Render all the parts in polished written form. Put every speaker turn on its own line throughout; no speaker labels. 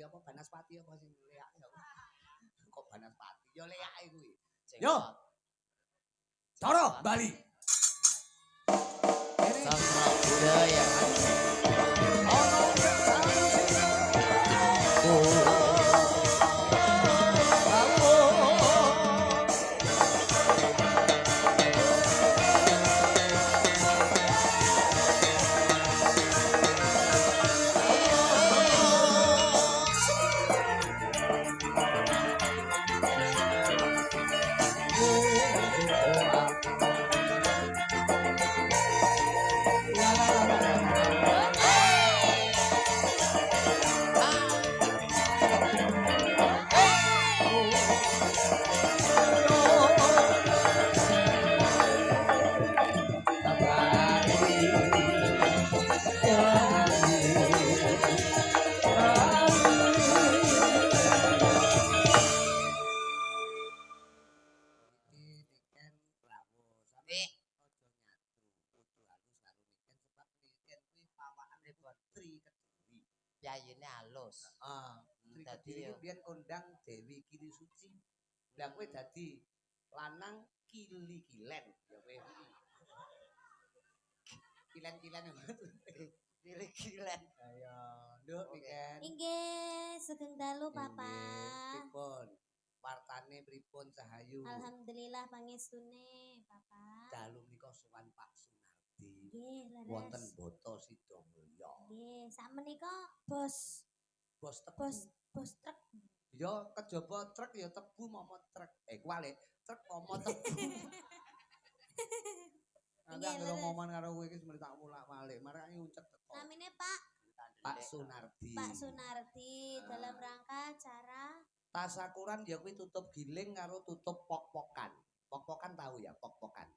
apa Banaspati apa sing leak ya. Kok Banaspati ya leake kuwi. Yo. Coro Bali.
Sastra budaya. Yayine halus.
Dadi biyen kondang Dewi Kili Suci. Lah kowe dadi lanang Kili Kilen ya kowe. Kilen-kilen.
Kili Kilen.
Ayo, nduk Niken.
Inggih, sugeng dalu Papa.
Pripun? Partane pripun Cahayu?
Alhamdulillah pangestune Papa.
Dalu menika sowan Pak Sunardi.
Nggih, leres.
Wonten Boto Sidomulya.
Nggih, sakmenika bos truk.
Ya kejaba truk ya tebu momot truk. Kuwalik, truk momot tebu. Nggih, ngomong karo kowe iki mesti tak mulak-malik. Marane uncet teko.
Namine Pak
Sunardi.
Pak Sunardi dalam rangka acara
tasakuran ya kuwi tutup giling karo tutup pok-pokan. Pok-pokan tahu ya, pok-pokan.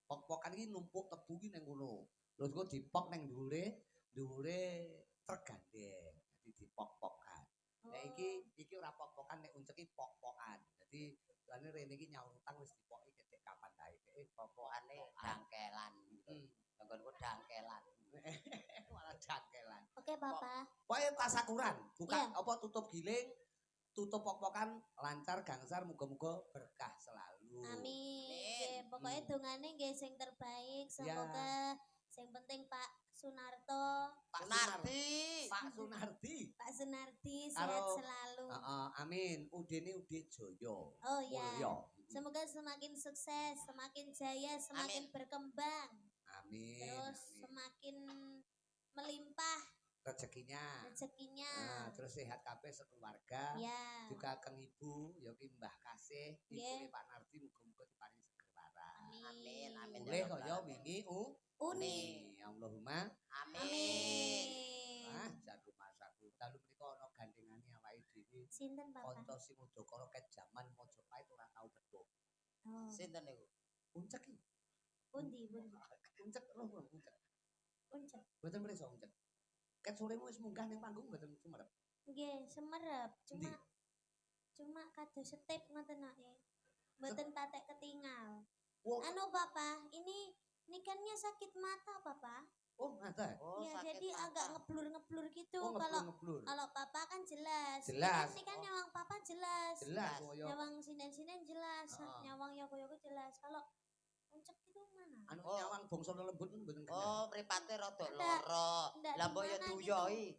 Pok-pokan iki numpuk tebu ki ning ngono. Lho kok dipok ning dhuwure truk gandeng. Dadi dipok-pokan. Nah iki ora pok-pokan nek unceki pok-pokan. Dadi jane rene iki nyaur utang wis dipoki ketek kapan tae.
Pokokane dangkelan. Nggonku dangkelan.
Malah dangkelan.
Oke, Papa.
Pokoke tasakuran, bukan apa tutup giling, tutup pok-pokan lancar gangsar muga-muga berkah selalu.
Amin. Pokoknya dongane nggih sing terbaik. Semoga sing penting Pak Sunarto,
Pak Sunardi
sehat selalu.
Amin. Udene Ude Jaya.
Oh ya. Semoga semakin sukses, semakin jaya, semakin berkembang.
Amin.
Terus semakin melimpah
rezekinya. Terus sehat kabeh sekeluarga.
Ya.
Juga kang ibu ya ki Mbah Kasih, ibu Pak Nardi muga-muga diparingi seger waras.
Amin.
Boleh kaya wingi Uni. Allahumma
amin.
Jatuh masaku. Dalu menika ana gandengane awake dhewe.
Sinten, Papa?
Kanca sing udakara ket jaman Majapahit ora tau betuk.
Sinten niku?
Uncek iki.
Pundi.
Uncek roh uncek.
Uncek.
Mboten mrisa uncek. Ket soremu wis munggah ning panggung mboten sumerep.
Nggih, semerep. Cuma kados setip ngoten nake. Mboten patek ketinggal. Anu Papa, ini nikannya sakit mata Papa.
Oh, mata.
Ya, jadi agak ngeblur-ngeblur gitu. Kalau Papa kan jelas.
Jelas.
Ini kan nyawang Papa jelas.
Jelas.
Nyawang sinden-sinden jelas. Nyawang yoko-yoko jelas. Kalau uncek itu mana?
Anu nyawang bangsa lembut mboten kena.
Oh, mripate rada lara. Lah mbok ya duyoi.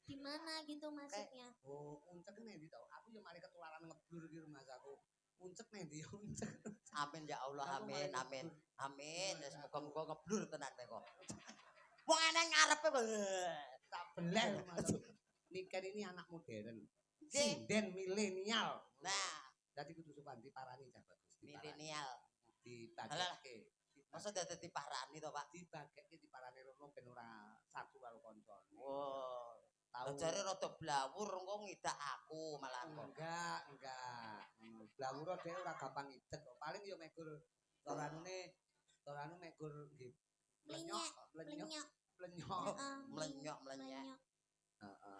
Di mana gitu maksudnya?
Oh, uncek nek to. Aku ya mari ketularan ngeblur iki Mas aku. Uncek nek ndi uncek.
Amin ya Allah, amin. Wis muga-muga ngeblur tenan kok. Wong eneng ngarepe
tak beleh Mas. Niken ini anak modern. Sinden milenial.
Nah,
dadi kudu sopan diparani cah bagus.
Milenial.
Dibagekke.
Masa dadi diparani to, Pak?
Dibagekke diparani rono ben ora satu karo kancane.
Oh. Jare rada blawur engko ngidak aku malah kok.
Enggak. Blawur dhewe ora gampang ngidek kok. Paling ya megur torane megur nggih. Melenyok.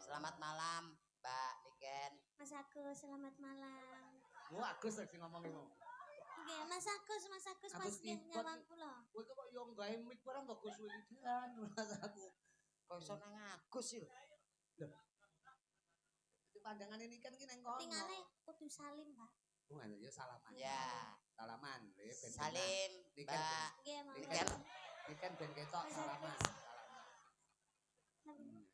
Selamat malam, Mbak Niken.
Mas Agus, selamat malam.
Agus sing ngomong ngono.
Nggih, Mas Agus pas nyawang kula.
Kowe kok yo gawe mik barang kok Gus Wilidan Mas aku.
Kok iso nang Agus sih.
pandangane niken ki nang kono.
Tingale kudu salim, Pak.
Oh, anu ya salaman.
Ya.
Salaman, le ben
Salim,
Niken,
Mbak.
Nggih, monggo.
Niken.
Niken ben ketok salaman.
Salim.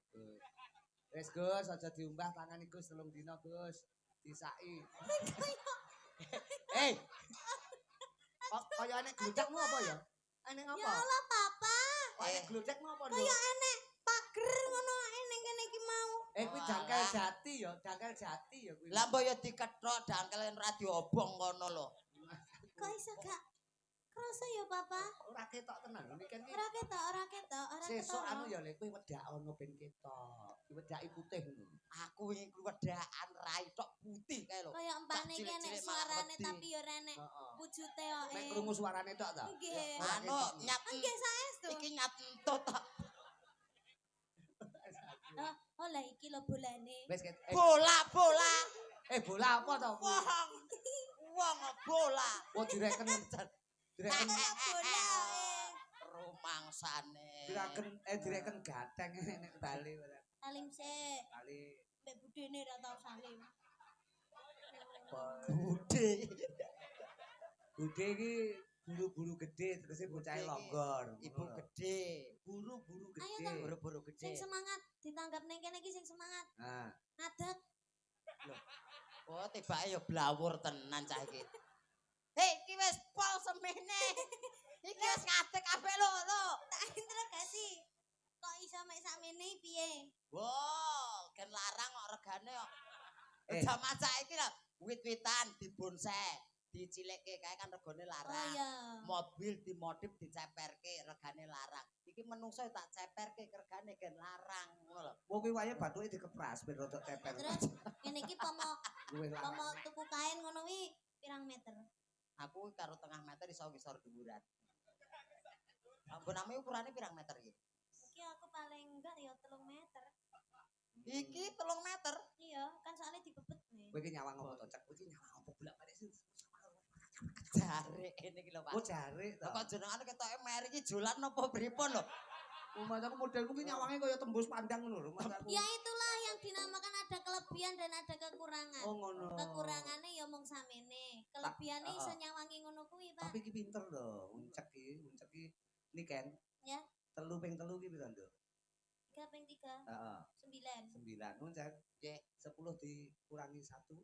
Wis Gus, aja diumbah tangan Gus 3 dina Gus. Disaki. Eh. Kok kaya enek gludakmu apa ya? Enek apa?
Ya Allah, Papa.
Kok enek gludakmu apa, Nduk?
Kaya enek pager ngono ning kene iki mau.
Kuwi jangkel jati ya, jangkel jati ya kuwi.
Lah mbok ya dikethok dangkel ora diobong kono lho.
Kok iso gak krasa ya, Papa?
Ora ketok tenan lho niken iki.
Ora ketok.
Sesuk anu ya lek kowe wedak ono ben ketok. Diwedaki putih ngono.
Aku iki wedakan rai tok putih kae lho.
Kaya empane iki enek
cilik-cilik
suarane
wedi.
tapi ya ora enek
Heeh.
wujute kok.
Nek krungu suarane tok ta?
Nggih.
Ora
Anu
ketok.
nyat
Nggih saestu.
iki nyat entut tok.
Oh lah iki lho bolane.
Wis
Bola.
bola apa to kuwi?
Wong bola.
Oh direken direken
Bola.
Rumangsane.
direken gateng nek bali ora.
Salim sik.
Bali
Mbek budene ra tau salim.
Bude.
Bude iki buru-buru gede terus bocah longgor.
Ibu gede.
Buru-buru
Ayo
gede.
toh.
Buru-buru
Sing
gede.
semangat ditanggap ning kene iki sing semangat.
Nah,
Ngadeg.
Oh, tibake ya blawur tenan cah iki. Hei, iki wis pol semene. Iki wis ngadeg kabeh lho.
Tak interogasi. Kok iso mek sakmene piye?
Wow, kan larang kok regane kok.
Eh.
Jaman saiki lho, wit-witan dibonsai, dicilikke kae kan regane
Oh
larang.
iya.
Mobil dimodif diceperke regane larang. Iki menungso tak ceperke regane gen larang ngono lho.
wong kuwi wae bathuke dikepras ben rodok teper.
Terus ngene iki pomo
Luwih larang.
pomo tuku kain ngono wi pirang meter?
Aku karo tengah meter iso ngisor dhuwuran. Ampun ame ukurane pirang meter iki?
Iki aku paling enggak ya 3 meter.
Iki 3 meter.
Iya, kan soalnya dibebet nih.
Kowe iki nyawang apa to, Cek? Kowe iki nyawang apa bolak-balik sih?
Jare ini iki lho, Pak.
Oh, jare to.
Lah kok jenengane ketoke meri iki jolan napa pripun lho?
Rumahku modelku ki nyawange kaya tembus pandang ngono lho, rumahku.
Ya itulah yang dinamakan ada kelebihan dan ada kekurangan.
Oh, ngono.
Kekurangannya ya mung samene. Kelebihannya iso nyawangi ngono kuwi, Pak.
Tapi ki pinter lho, uncek ki niken.
Ya.
3 ping 3 ki piro, Nduk?
3 ping 3.
Heeh,
9.
9. Uncek.
Nggih,
10 dikurangi 1.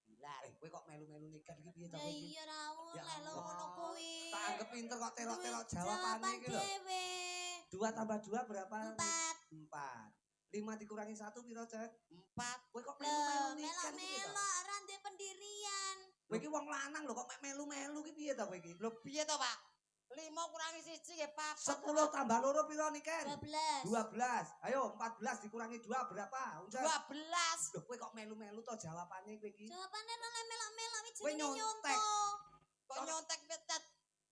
9.
Kowe kok melu-melu niken ki piye to
Ya
kowe iki?
iya ra
Ya
oleh lho
Allah.
ngono kuwi.
Tak anggap pinter kok telok-telok
Duit
jawabane iki lho.
dhewe.
2 tambah 2 berapa?
4.
4. 5 dikurangi 1 piro, Cek?
4.
Kowe kok
Lho,
melu-melu niken ki piye to?
melok-melok ora ndek pendirian.
Kowe iki wong lanang lho kok mek melu-melu ki piye to kowe iki?
Lho piye to, Pak? 5 kurangi 1 nggih 4.
10 tambah loro piro niken?
12.
12. Ayo 14 dikurangi 2 berapa? Uncek.
12.
Loh kowe kok melu-melu to jawabane kowe iki?
Jawabannya lo melok-melok wis
Kowe
jenenge
nyontek.
nyontok.
Kok nyontek petet?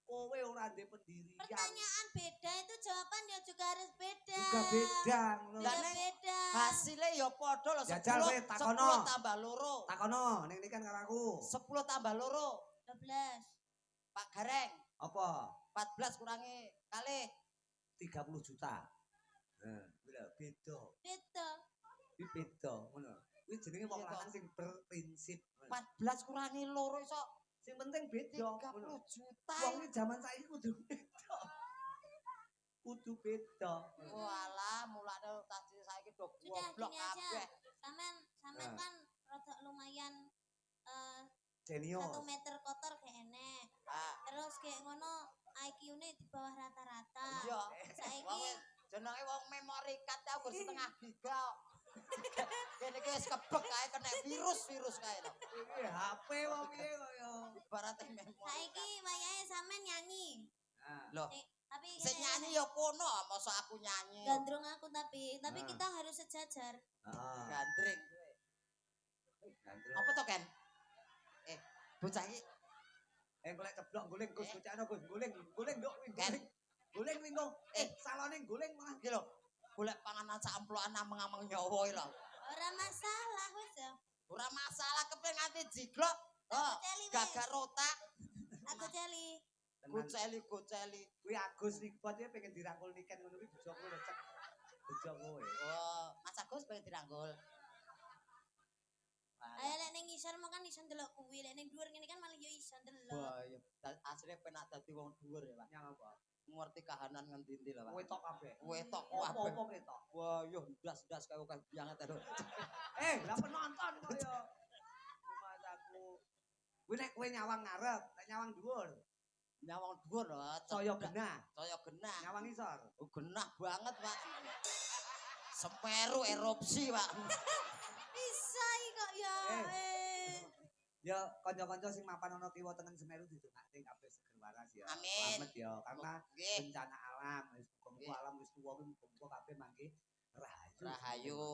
Kowe ora ndek pendirian.
Pertanyaan beda itu jawaban ya juga harus beda.
Juga beda ngono.
Juga
Lah, Neng,
beda.
Hasilnya ya padha lho.
Jajal kowe, takono.
10 tambah loro.
Takono ning niken karo aku.
10 tambah loro.
12.
Pak Gareng,
Apa?
14 kurangi kali
30 juta. Nah, beda.
Beda.
Iki beda ngono. Kuwi jenenge wong
Iya, Pak.
lanang sing berprinsip.
14 kurangi loro iso
Sing penting beda.
30 juta.
Wong iki jaman saiki kudu beda. Kudu beda.
Walah, mulane tadi saiki do
Sudah
goblok
gini aja.
kabeh.
Sampean
Nah.
kan rada lumayan 1
Jenius.
meter kotor kayak enek.
Ah,
Terus kayak ngono IQ-ne di bawah rata-rata.
iya.
Saiki
Wong jenenge wong memory card aku setengah giga. Kene iki wis kebek kae kena virus kae lho.
Iki HP wae piye kaya.
Ibarate memory
saiki
card.
wayahe sampean nyanyi.
Nah,
Loh,
Tapi
sing nyanyi ya kono, masa aku nyanyi.
gandrung aku tapi
Ah.
kita harus sejajar.
heeh.
Gandring.
Gandrung.
Apa to, Ken? Bocah iki
Golek ceblok guling Gus bocahno Gus guling nduk
Ken.
guling minggu salone guling malah
iki lho, golek panganan samplokan ameng-ameng nyawa iki lho.
Ora masalah wis ya.
Ora masalah kepen nganti jiglok. Oh,
Celi wis.
gagar otak.
Aku celi.
tenan.
Goceli.
Kuwi Agus Rikbot ya pengen dirangkul niken ngono kuwi bojoku lho cek. Bojo kowe.
Oh, Mas Agus pengen dirangkul.
ngisor mau kan iso ndelok kuwi, lek ning dhuwur ngene kan malah yo iso ndelok.
Wah, iya. Asline penak dadi wong dhuwur ya, Pak.
Nyang apa?
Ngerti kahanan ngendi-endi lho, Pak.
Wetok kabeh.
Wetok
Apa
kabeh.
ketok?
Wah, yo ndas-ndas kaya akeh banget lho.
Lah penonton kok ya. Mataku. Kuwi nek kowe nyawang ngarep, nek nyawang dhuwur,
Nyawang dhuwur lho.
saya genah.
Saya genah.
Nyawang isor.
Oh, genah banget, Pak. Semeru erupsi, Pak.
Bisa kok ya.
Ya kanca-kanca sing mapan ana kiwa tengen Semeru didongake kabeh seger waras ya.
Amin.
Selamat ya karena
Nggih.
bencana alam wis muga
Nggih.
alam wis tuwa kuwi muga kabeh mangke rahayu.
Rahayu.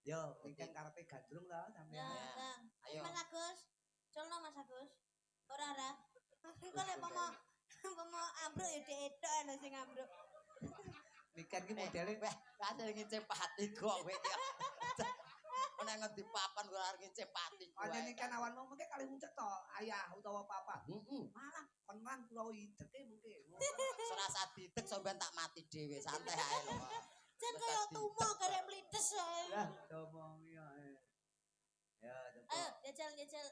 Yo, iki kan karepe gandrung ta sampeyan.
Ya, Bang.
Ayo.
Mas Agus. Colno Mas Agus. Ora. Kok lek pomo ambruk ya dek-dek lho sing ambruk.
Niken ki modele
Weh, kasih ngicip pati kok kowe ya. Nek ngendi papan ora arep ngicip pati kowe.
Kaya niken awanmu mengke kali muncet to ayah utawa papa. Malah penan kula ideke mengke.
Serasa didek sampean tak mati dhewe, santai ae lho.
Jan koyo tumo garek mlides ae.
Lah, domongi ae. Ya,
Ayo jajal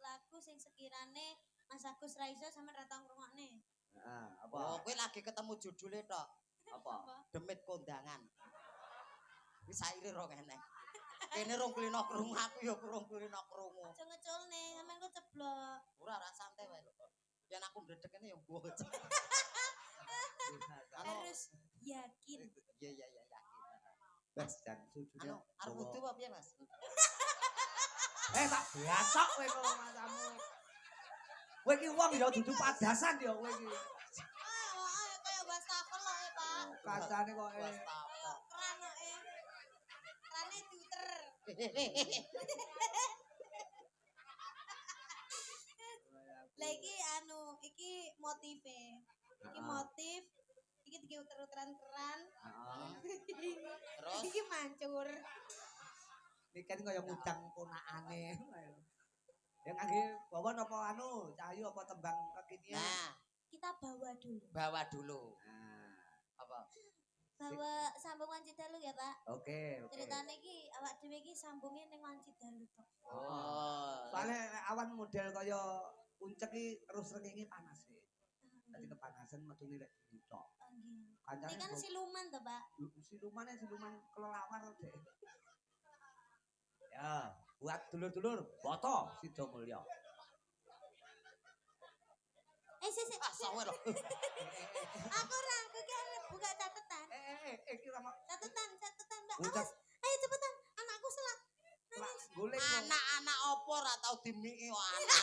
lagu sing sekirane Mas Agus ra iso sampe ra tau ngrungokne.
Heeh,
Oh,
apa?
kowe lagi ketemu judule tok.
Apa?
Demit kondangan. Wis saire ro kene. Kene rong kulino krungu aku ya kurang kulino krungu.
Aja ngeculne, sampean kok ceblok.
Ora santai wae lho. Yen aku ndredeg kene ya mbuh.
Harus yakin.
Iya yakin.
Wes jan sujud.
Anu, arep wudu apa piye, Mas?
Tak biasok kowe kok matamu. Kowe ki wong ya dudu padasan ya kowe iki.
Ayo kaya wastafel kok Pak.
Kasane kok
Wastafel.
Keran kok Kerane diuter. Lah iki motive. Iki motif. Iki diuter-uteran keran.
Heeh.
Terus
Iki mancur.
Niken kaya ngundang ponakane. Ya ngangge bawa napa anu, cahayu apa tembang kekinian.
nah,
Kita bawa dulu.
bawa dulu.
Nah,
Apa?
Bawa sambung Wanci Dalu ya, Pak.
oke.
Ceritane iki awak dhewe iki sambunge ning Wanci Dalu tok.
Oh.
Soale nek awan model kaya puncak iki terus rengenge panas e. Dadi kepanasan metune lek tok.
Nggih.
Kancane
Ini kan siluman to, Pak.
siluman kelelawar dek. Ya, buat dulur-dulur, foto Sido Mulya.
Sik.
Ah, sawe lho.
Aku iki buka catatan.
Iki sama
Catatan, Mbak.
Ucap.
Awas. Ayo cepetan. Anakku selak.
golek.
Anak-anak opo ora tau dimiki kok anak.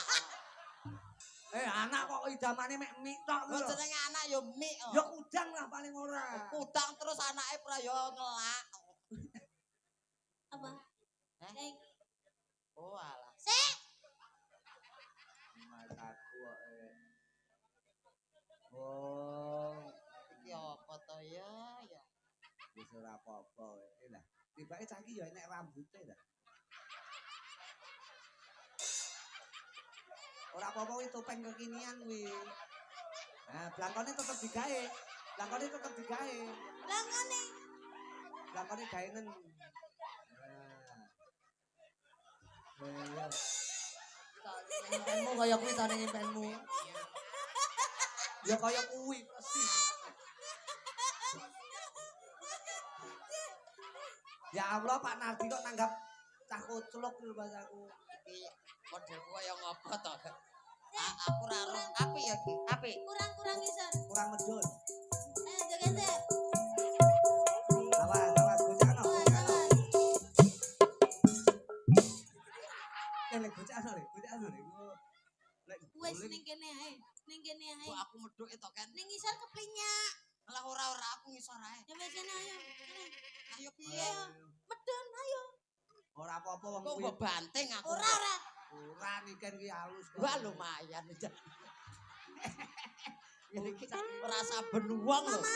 Anak kok idamane mek mik tok
Lho
lho.
jenenge anak ya mik.
Ya kudang lah paling ora.
Kudang terus anake prayo ngelak.
Apa?
Eh? Oh alah.
Sik.
Mataku kok. Oh,
Iki apa to ya?
wis ora apa-apa. Lah, tibake cah iki ya enek rambute lah. Ora apa-apa kuwi topeng kekinian kuwi. Nah, blangkone tetep digawe. Blangkone tetep digawe.
Langone.
Blangkone gaenen. Nah. Impenmu kaya kuwi tane impenmu. Ya kaya kuwi pasti. Ya Allah Pak Nardi kok nanggap cah kucluk lho Mas aku.
Iki modelku kaya ngopo to? Aku ora roh. Apik ya iki, apik.
Kurang ngisor.
Kurang medun.
Ayo joget.
Awas bocahno. Lek bocahno lek. Lek
Wes ning kene ae.
Kok aku meduke to kan?
Ning ngisor keplinyak.
Lah ora aku ngisor ae.
Ya wes kene ayo. Kene.
Ayo piye?
Medun ayo.
ora apa-apa wong
Kok
kuwi.
mbok banting aku.
Ora.
Ora niken ki halus kok.
Wah lumayan. Iki ora saben wong lho.
Mama,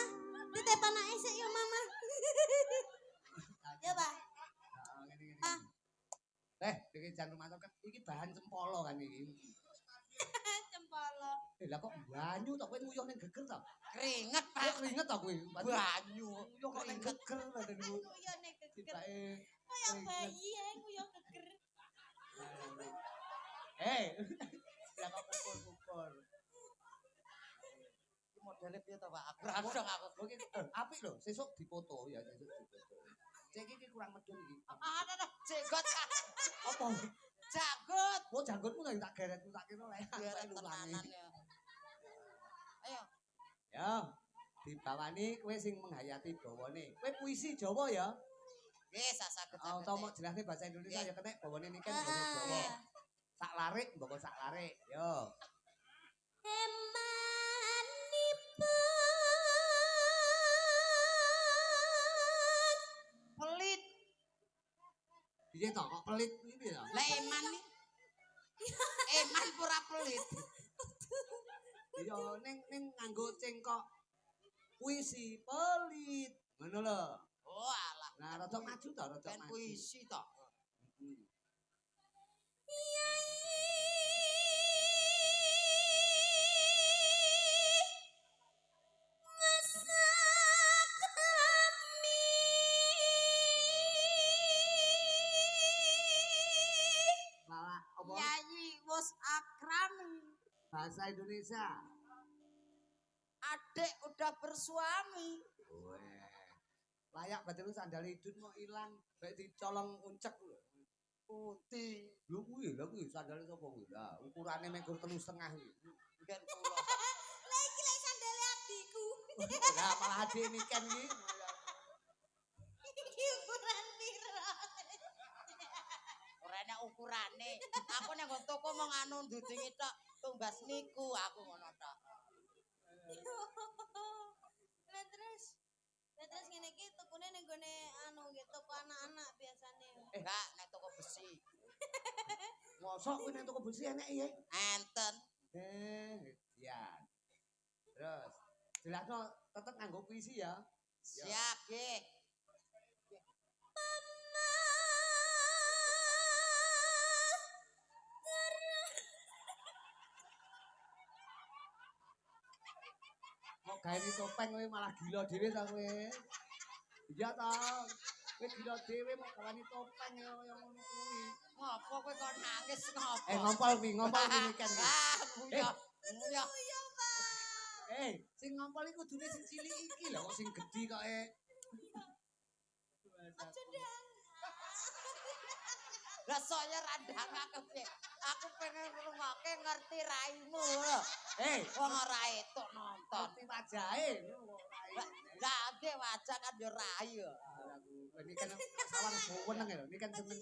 ditep anake sik ya Mama. Ya, Pak.
Ah. Iki jan rumah kan iki bahan cempolo kan iki.
Cempolo.
Lah kok banyu to kowe nguyuh ning geger to?
Keringet,
Kok
Pak.
keringet to kowe?
Banyu.
Nguyuh kok ning geger to niku.
Aku yo nek geger.
Tibake
Kaya bayi ae ku yo geger.
Ya kok kukur-kukur.
Iki modele piye to, Pak? Aku ora iso aku.
Mungkin apik lho, sesuk dipoto ya, sesuk dipoto. Cek iki kurang medun iki.
Jenggot.
Apa?
Janggut.
Oh, janggutmu tak geret tak kira lek
Geret tenanan ya. Ayo.
Ya, dibawani kowe sing menghayati bawane. Kowe puisi Jawa ya?
Nggih, saged-saged.
Utawa mau jelasne bahasa Indonesia ya kenek bawane niken basa Jawa. Sak larik, mboko sak larik. Yo.
Pelit.
Piye to kok pelit iki ya?
Lah eman nih. Eman pura pelit.
Iya ning nganggo cengkok puisi pelit. Ngono lho.
Oh alah.
Nah, rada maju to, rada
Ben
maju.
puisi to.
Malah apa?
Nyanyi wis akrami.
Bahasa Indonesia.
Adik udah bersuami.
Weh. Layak berarti lu sandal idun mau ilang, baik dicolong uncek lho.
Putih.
Lho kuwi sandale sapa kuwi? Lah, ukurane mekur 3,5 iki.
Mungkin kula.
Lah iki lek sandale adikku.
Lah malah adik niken iki.
Iki ukuran piro?
Ora enak ukurane. Aku nang toko mau nganu ndudingi tok tumbas niku aku ngono tok.
Lah terus ngene iki tukune ning gone anu nggih toko anak-anak biasane.
Enggak, nek toko besi.
Mosok kuwi nek toko besi enek ya?
Enten.
Ya. Terus jelasno tetep nganggo puisi ya.
Siap, nggih.
Kok gawe topeng kowe malah gila dhewe ta kowe. Iya ta. Kowe gila dhewe mau gawe topeng ya ngono kuwi.
Ngopo kowe kok nangis ngopo?
Ngompol niken.
Nguyah. Nguyah.
Sing ngompol iku kudune sing cilik iki lho kok sing gedhi kok
Aja dang.
Lah saya randang akeh. Aku pengen ngrungokke ngerti raimu lho. Wong ora etuk nonton.
ngerti wajahe.
Lah nggih wajah kan yo rai yo.
Ini kan sawang buweneng lho, ini kan seneng.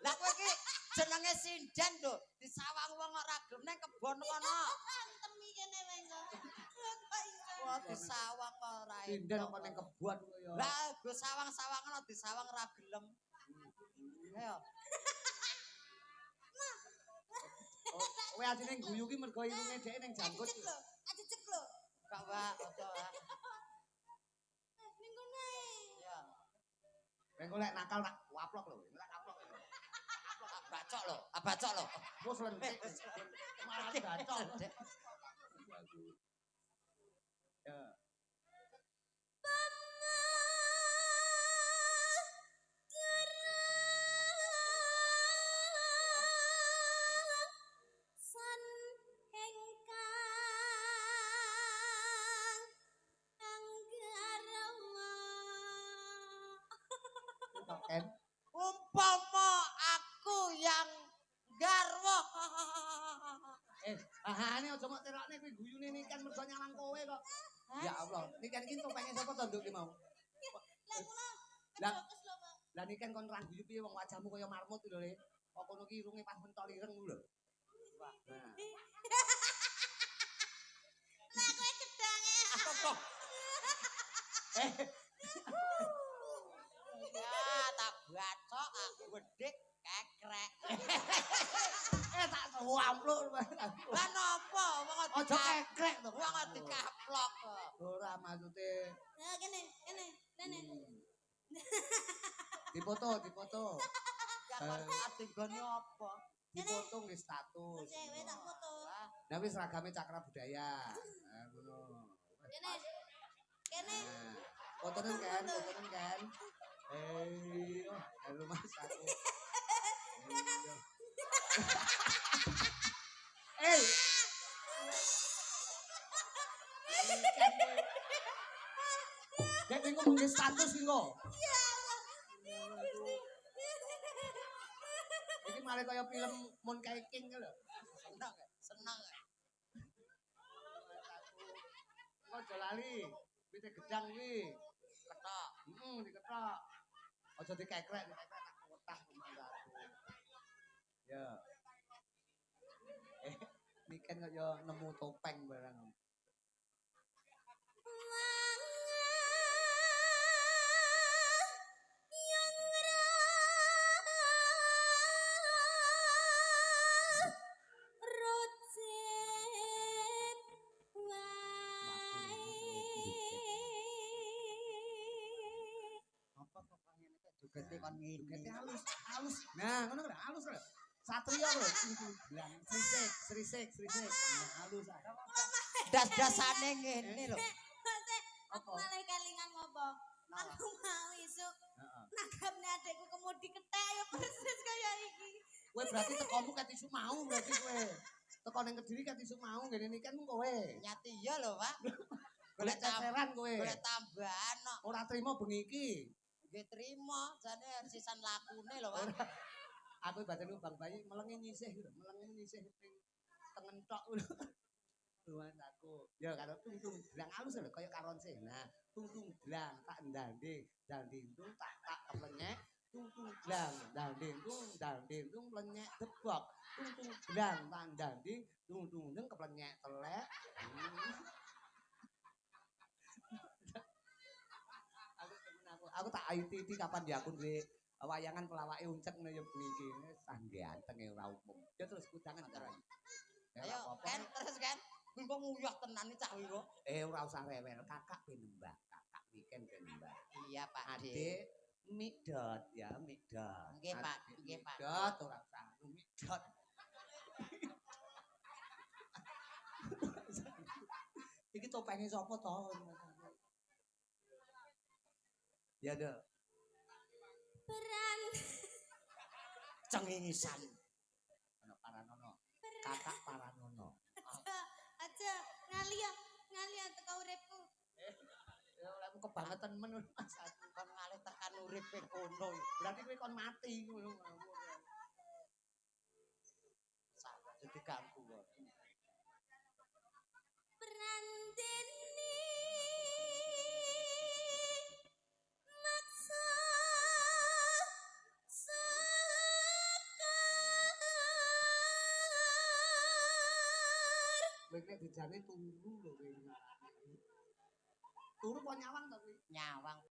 Lah kowe iki jenenge sinden lho, disawang wong ora gelem nang kebon kono.
Temi kene wae kok.
Wah, disawang kok ora
Sinden
etuk.
apa ning kebon kaya.
Lah go sawang-sawangan disawang ora gelem. Ayo.
Kowe asline guyu ki mergo irunge dhek ning janggut.
Aja cek lho.
Kak Wak, ojo ah.
Ning kono ae.
Ya.
Engko lek nakal tak waplok lho, lek kaplok.
Bacok lho, bacok lho.
Wes lentik. Malah bacok. Ya.
San engkang anggarama.
Token.
Umpama aku yang garwa.
Ahane aja mok terokne kuwi guyune nikan mergo nyawang kowe kok. Ya Allah, nikan iki topenge sapa to nduk ki mau?
Lah kula
Lah
fokus lho, Pak.
lah nikan kon ra guyu piye wong wajahmu kaya marmut lho Le. Kok kono ki irunge pas mentol ireng lho. Wah. Nah.
Lah kowe gedange.
Apa? Ya, tak bacok aku wedhik kekrek.
Tak suampluk.
Lah napa wong
Aja kekrek to.
wong dikaplok kok.
Ora maksude.
Nah, kene.
Dipoto.
Ya kok adeggane apa?
Dipoto nggih status.
Cewek tak foto.
Lah wis seragame cakra budaya. Nah, ngono.
Kene.
Nah, fotonen kan. Oh, halo Mas aku. santus ki kok.
Ya Allah. Gusti.
Iki malah kaya film Moon King lho.
Seneng.
Kok aja lali. Wite gedang kuwi.
Ketok.
Diketok. Aja dikekrek tak kotak manggaku. Ya. Niken kaya nemu topeng barang.
Jogete kon ngene.
Halus. Nah, ngono lho, halus lho. Satria lho, srisik. Nah, halus.
Das-dasane ngene lho.
Aku malah kelingan ngopo. Aku mau isuk nanggapne adekku kemudi kethek ya persis kaya iki.
Kowe berarti tekomu ket isu mau berarti kowe. Teko ning Kediri ket isu mau ngene iki kan kowe.
Nyati iya lho, Pak.
Golek ceseran kowe.
Golek tambahan kok.
Ora trimo bengi iki.
Nggih trimo, jane sisan lakune lho, Pak.
Aku badanku Bang Bayi melengi nyisih ning tengen tok lho. Luan aku. Ya karo tungtung dlang alus lho kaya karon sih. Nah, tungtung dlang tak ndanding, dandingtung tak keplenyek, tungtung dlang dandingtung plenyek debok. Tungtung dlang tak ndanding, tungtung keplenyek telek. Aku tak ayu-titi kapan ya aku duwe wayangan pelawake uncek ngene ya bengi iki. Sangge antenge ora umum. Ya terus kudangan terus.
Ayo, kan terus kan. Engko nguyah tenan iki cah wiro.
Ora usah rewel, kakak pinembah, kakak Niken pinembah.
Iya, Pak.
Adik Midot ya, Midot.
Nggih, Pak. Nggih, Pak.
Midot ora usah Midot. Iki topenge sapa to? Ya, Dok.
Peran.
Cengingisan.
Ana Paranono. Kakak Paranono.
Aja ngalia teko uripku.
Ya olehmu kebangetan men Mas.
Kon ngalih tekan uripe kono.
Berarti kowe kon mati ngono.
Sak dadi ganggu kok.
Peran dene maksa
Kowe nek dijane turu lho kowe. Turu kok nyawang to kowe?
Nyawang